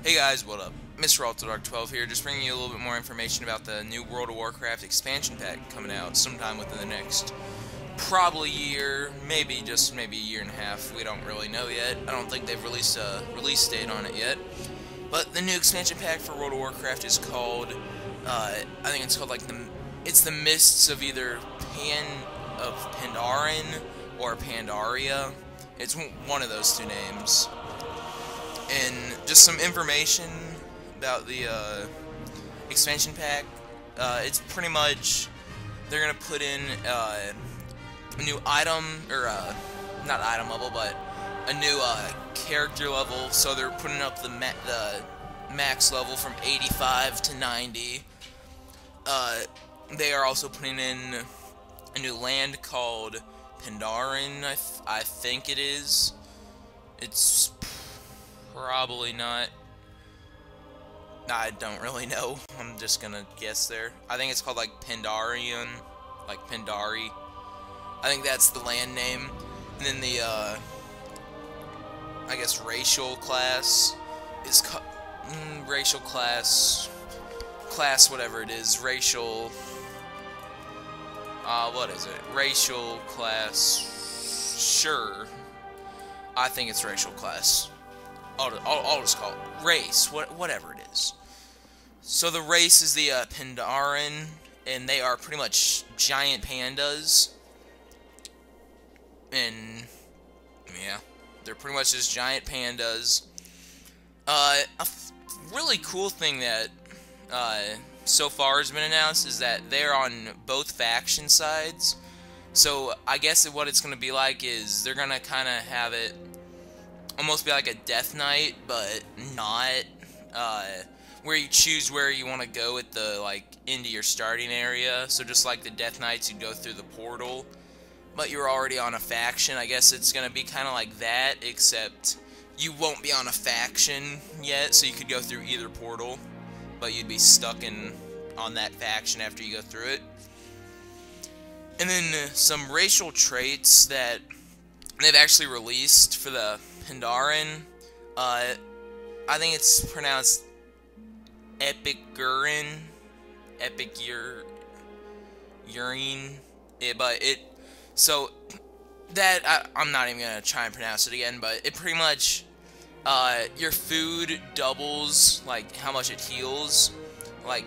Hey guys, what up? Mr. AltaDark12 here, just bringing you a little bit more information about the new World of Warcraft expansion pack coming out sometime within the next probably year, maybe a year and a half. We don't really know yet. I don't think they've released a release date on it yet. But the new expansion pack for World of Warcraft is called, I think it's called like it's the Mists of either Pandaren or Pandaria. It's one of those two names. And just some information about the expansion pack. It's pretty much they're gonna put in a new item, or not item level, but a new character level. So they're putting up the max level from 85 to 90. They are also putting in a new land called Pandaren. I think it is. It's probably not. I don't really know. I'm just gonna guess there. I think it's called like Pandarian, like Pandari. I think that's the land name. And then the I guess racial class is racial class whatever it is. Racial. What is it? Racial class. Sure. I think it's racial class. I'll just call it race, whatever it is. So the race is the Pandaren, and they are pretty much giant pandas. And yeah, they're pretty much just giant pandas. A really cool thing that so far has been announced is that they're on both faction sides. So I guess what it's going to be like is they're going to kind of have it almost be like a death knight, but not, where you choose where you want to go at the, like, into your starting area. So just like the death knights, you go through the portal, but you're already on a faction. I guess it's going to be kind of like that, except you won't be on a faction yet, so you could go through either portal, but you'd be stuck on that faction after you go through it. And then some racial traits that they've actually released for the Pandaren. I think it's pronounced Epikurin, urine. Yeah, but so that I'm not even gonna try and pronounce it again. But it pretty much your food doubles like how much it heals, like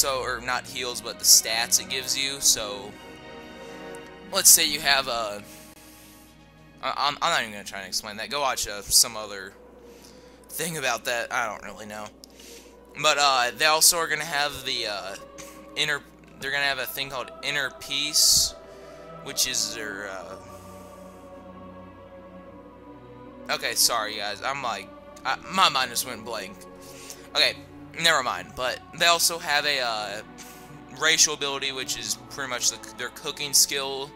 or not heals, but the stats it gives you. So let's say you have a I'm not even going to try and explain that. Go watch some other thing about that. I don't really know. But they also are going to have the they're going to have a thing called Inner Peace, which is their okay, sorry guys. I'm like my mind just went blank. Okay, never mind. But they also have a racial ability, which is pretty much their cooking skill.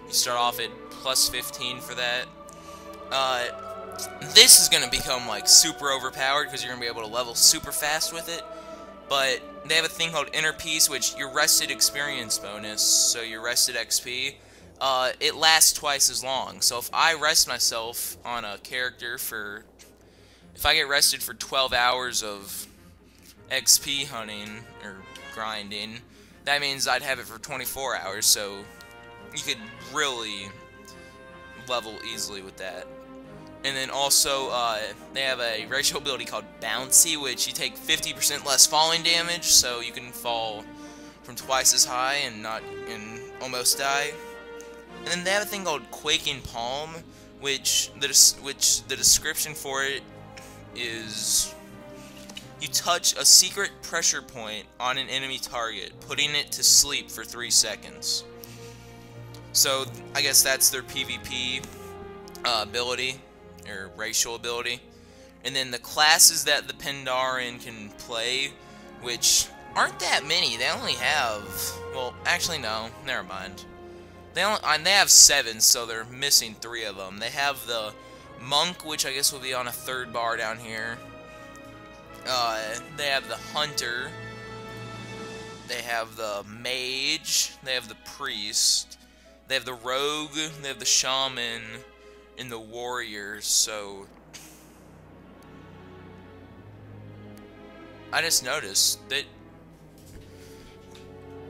You start off at plus 15 for that. This is going to become like super overpowered because you're going to be able to level super fast with it. But they have a thing called Inner Peace, which your rested experience bonus, so your rested XP, it lasts twice as long. So if I rest myself on a character if I get rested for 12 hours of XP hunting or grinding, that means I'd have it for 24 hours, so you could really level easily with that. And then also, they have a racial ability called Bouncy, which you take 50% less falling damage, so you can fall from twice as high and almost die. And then they have a thing called Quaking Palm, which the description for it is: you touch a secret pressure point on an enemy target, putting it to sleep for 3 seconds. So, I guess that's their PvP ability, or racial ability. And then the classes that the Pandaren can play, which aren't that many. They only have, well, actually no, never mind. They have 7, so they're missing 3 of them. They have the Monk, which I guess will be on a 3rd bar down here. They have the Hunter. They have the Mage. They have the Priest. They have the Rogue, they have the Shaman, and the Warrior, so I just noticed that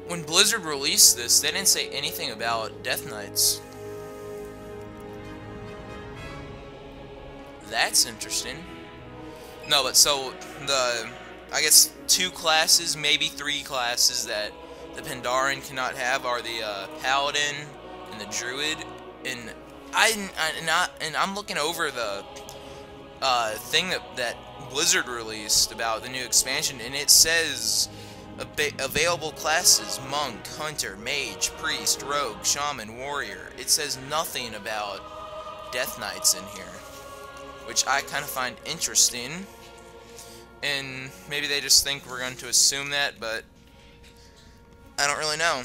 when Blizzard released this, they didn't say anything about Death Knights. That's interesting. No, but so I guess 2 classes, maybe 3 classes that the Pandaren cannot have are the Paladin and the Druid. And I'm looking over the thing that Blizzard released about the new expansion, and it says available classes: Monk, Hunter, Mage, Priest, Rogue, Shaman, Warrior. It says nothing about Death Knights in here, which I kind of find interesting. And maybe they just think we're going to assume that, but I don't really know.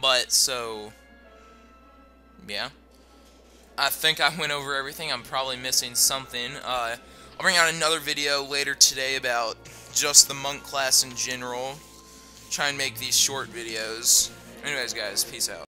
But, so, yeah. I think I went over everything. I'm probably missing something. I'll bring out another video later today about just the monk class in general. Try and make these short videos. Anyways, guys, peace out.